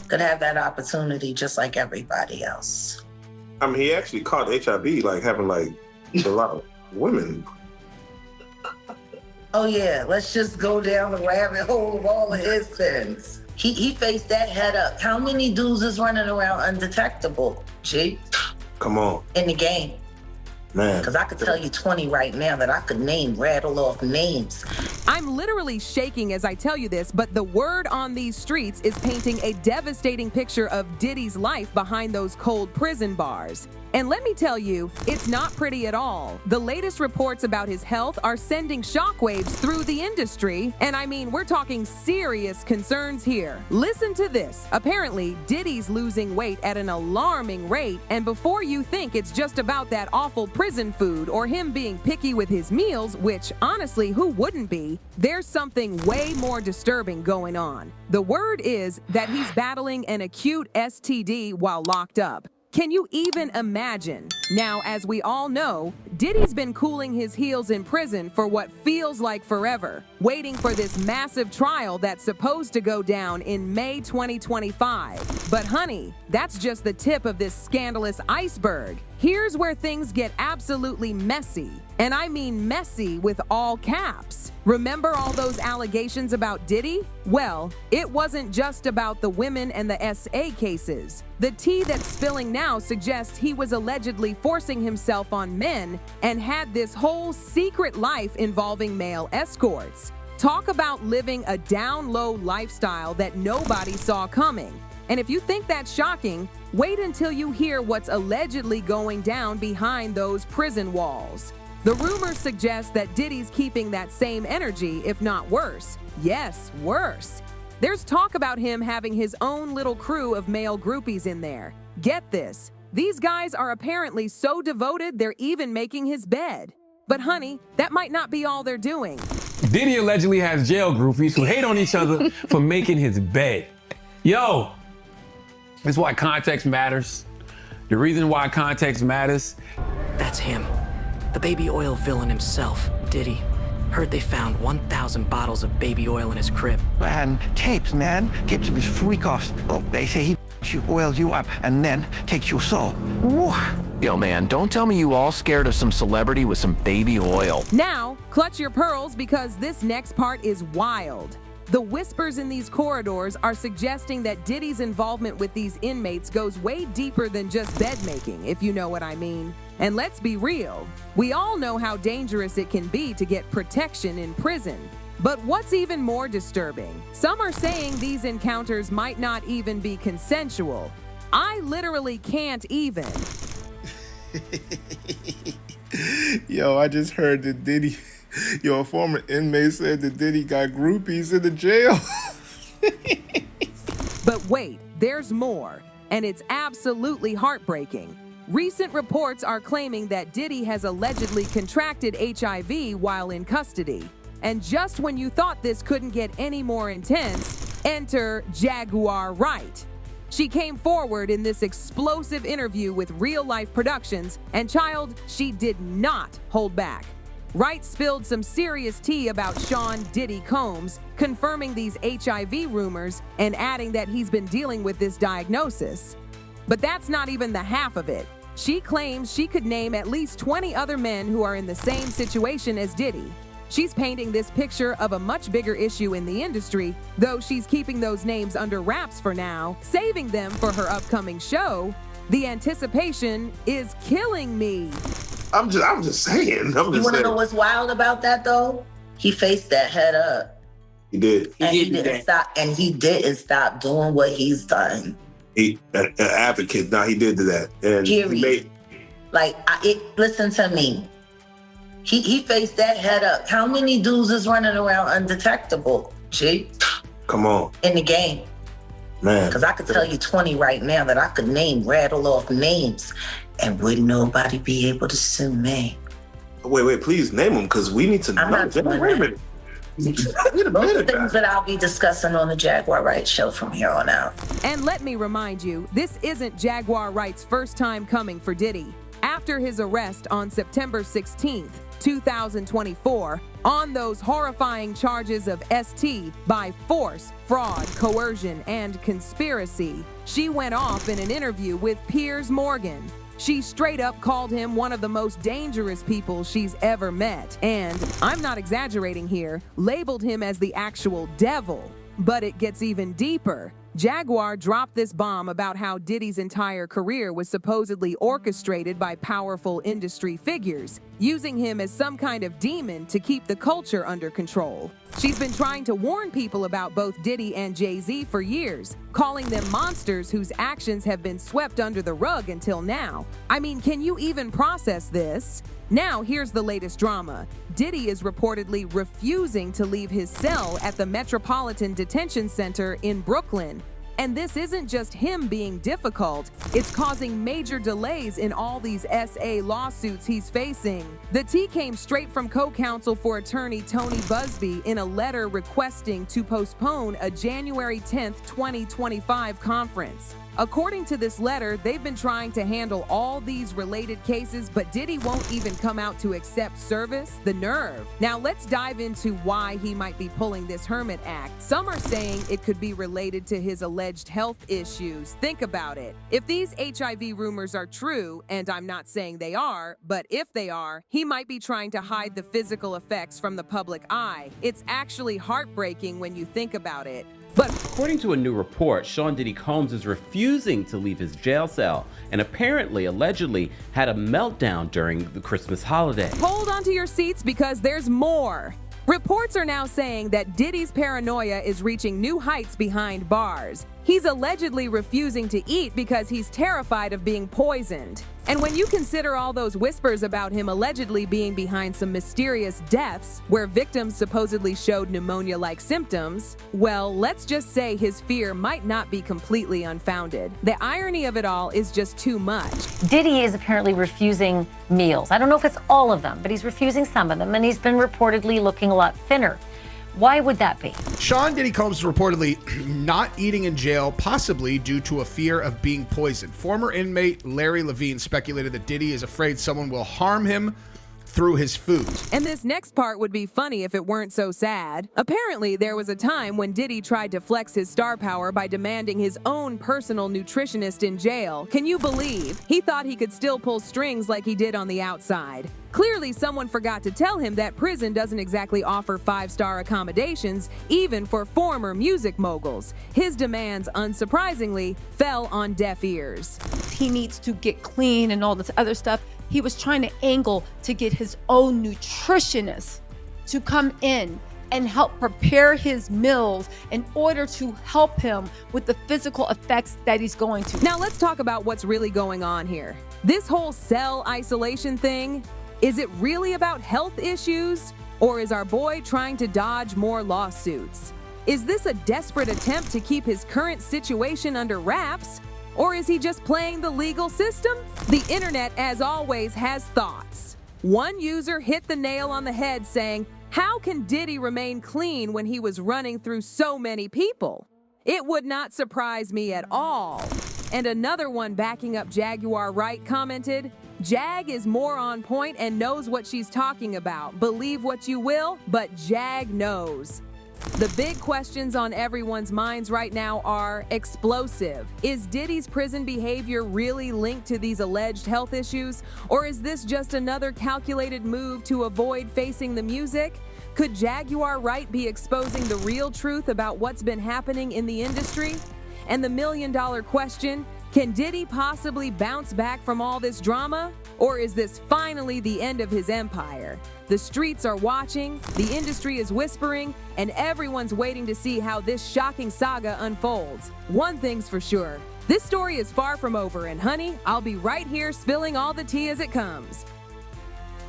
could have that opportunity just like everybody else. I mean, he actually caught HIV, like having like a lot of women. Oh yeah, let's just go down the rabbit hole of all of his sins. He faced that head up. How many dudes is running around undetectable, G? Come on. In the game. Man. Because I could tell you 20 right now that I could rattle off names. I'm literally shaking as I tell you this, but the word on these streets is painting a devastating picture of Diddy's life behind those cold prison bars. And let me tell you, it's not pretty at all. The latest reports about his health are sending shockwaves through the industry, and I mean, we're talking serious concerns here. Listen to this. Apparently, Diddy's losing weight at an alarming rate, and before you think it's just about that awful prison food or him being picky with his meals, which honestly, who wouldn't be, there's something way more disturbing going on. The word is that he's battling an acute STD while locked up. Can you even imagine? Now, as we all know, Diddy's been cooling his heels in prison for what feels like forever, waiting for this massive trial that's supposed to go down in May 2025. But honey, that's just the tip of this scandalous iceberg. Here's where things get absolutely messy. And I mean messy with all caps. Remember all those allegations about Diddy? Well, it wasn't just about the women and the SA cases. The tea that's spilling now suggests he was allegedly forcing himself on men and had this whole secret life involving male escorts. Talk about living a down-low lifestyle that nobody saw coming. And if you think that's shocking, wait until you hear what's allegedly going down behind those prison walls. The rumors suggest that Diddy's keeping that same energy, if not worse. Yes, worse. There's talk about him having his own little crew of male groupies in there. Get this, these guys are apparently so devoted they're even making his bed. But honey, that might not be all they're doing. Diddy allegedly has jail groupies who hate on each other for making his bed. Yo, that's why context matters. The reason why context matters. That's him. The baby oil villain himself, Diddy. Heard they found 1,000 bottles of baby oil in his crib. And tapes, man. Tapes of his freak-offs. Oh, they say he oils you up and then takes your soul. Woo. Yo, man, don't tell me you all scared of some celebrity with some baby oil. Now, clutch your pearls because this next part is wild. The whispers in these corridors are suggesting that Diddy's involvement with these inmates goes way deeper than just bed making, if you know what I mean. And let's be real, we all know how dangerous it can be to get protection in prison. But what's even more disturbing? Some are saying these encounters might not even be consensual. I literally can't even. Yo, I just heard that Diddy, a former inmate said that Diddy got groupies in the jail. But wait, there's more, and it's absolutely heartbreaking. Recent reports are claiming that Diddy has allegedly contracted HIV while in custody. And just when you thought this couldn't get any more intense, enter Jaguar Wright. She came forward in this explosive interview with Real Life Productions, and child, she did not hold back. Wright spilled some serious tea about Sean Diddy Combs, confirming these HIV rumors and adding that he's been dealing with this diagnosis. But that's not even the half of it. She claims she could name at least 20 other men who are in the same situation as Diddy. She's painting this picture of a much bigger issue in the industry, though she's keeping those names under wraps for now, saving them for her upcoming show. The anticipation is killing me. I'm just saying. You want to know what's wild about that though? He faced that head up. He did. And he didn't stop. And he didn't stop doing what he's done. He an advocate. Now he did that. And period. Listen to me. He faced that head up. How many dudes is running around undetectable, G? Come on. In the game. Man. Because I could tell you 20 right now that I could rattle off names, and wouldn't nobody be able to sue me. Wait, please name them, because we need to know. Wait a minute. Those are things that I'll be discussing on the Jaguar Wright show from here on out. And let me remind you, this isn't Jaguar Wright's first time coming for Diddy. After his arrest on September 16th, 2024, on those horrifying charges of ST by force, fraud, coercion, and conspiracy. She went off in an interview with Piers Morgan. She straight up called him one of the most dangerous people she's ever met, and, I'm not exaggerating here, labeled him as the actual devil. But it gets even deeper. Jaguar dropped this bomb about how Diddy's entire career was supposedly orchestrated by powerful industry figures, using him as some kind of demon to keep the culture under control. She's been trying to warn people about both Diddy and Jay-Z for years, calling them monsters whose actions have been swept under the rug until now. I mean, can you even process this? Now, here's the latest drama. Diddy is reportedly refusing to leave his cell at the Metropolitan Detention Center in Brooklyn. And this isn't just him being difficult, it's causing major delays in all these SA lawsuits he's facing. The tea came straight from co-counsel for attorney Tony Busby in a letter requesting to postpone a January 10th, 2025 conference. According to this letter, they've been trying to handle all these related cases, but Diddy won't even come out to accept service. The nerve. Now let's dive into why he might be pulling this hermit act. Some are saying it could be related to his alleged health issues. Think about it. If these HIV rumors are true, and I'm not saying they are, but if they are, he might be trying to hide the physical effects from the public eye. It's actually heartbreaking when you think about it. But according to a new report, Sean Diddy Combs is refusing to leave his jail cell and allegedly had a meltdown during the Christmas holiday. Hold on to your seats because there's more. Reports are now saying that Diddy's paranoia is reaching new heights behind bars. He's allegedly refusing to eat because he's terrified of being poisoned. And when you consider all those whispers about him allegedly being behind some mysterious deaths where victims supposedly showed pneumonia-like symptoms, well, let's just say his fear might not be completely unfounded. The irony of it all is just too much. Diddy is apparently refusing meals. I don't know if it's all of them, but he's refusing some of them, and he's been reportedly looking a lot thinner. Why would that be? Sean Diddy Combs is reportedly not eating in jail, possibly due to a fear of being poisoned. Former inmate Larry Levine speculated that Diddy is afraid someone will harm him through his food. And this next part would be funny if it weren't so sad. Apparently, there was a time when Diddy tried to flex his star power by demanding his own personal nutritionist in jail. Can you believe? He thought he could still pull strings like he did on the outside. Clearly, someone forgot to tell him that prison doesn't exactly offer 5-star accommodations, even for former music moguls. His demands, unsurprisingly, fell on deaf ears. He needs to get clean and all this other stuff. He was trying to angle to get his own nutritionist to come in and help prepare his meals in order to help him with the physical effects that he's going to. Now let's talk about what's really going on here. This whole cell isolation thing, is it really about health issues? Or is our boy trying to dodge more lawsuits? Is this a desperate attempt to keep his current situation under wraps? Or is he just playing the legal system? The internet, as always, has thoughts. One user hit the nail on the head saying, how can Diddy remain clean when he was running through so many people? It would not surprise me at all. And another one backing up Jaguar Wright commented, Jag is more on point and knows what she's talking about. Believe what you will, but Jag knows. The big questions on everyone's minds right now are explosive. Is Diddy's prison behavior really linked to these alleged health issues? Or is this just another calculated move to avoid facing the music? Could Jaguar Wright be exposing the real truth about what's been happening in the industry? And the million-dollar question, can Diddy possibly bounce back from all this drama? Or is this finally the end of his empire? The streets are watching, the industry is whispering, and everyone's waiting to see how this shocking saga unfolds. One thing's for sure, this story is far from over, and honey, I'll be right here spilling all the tea as it comes.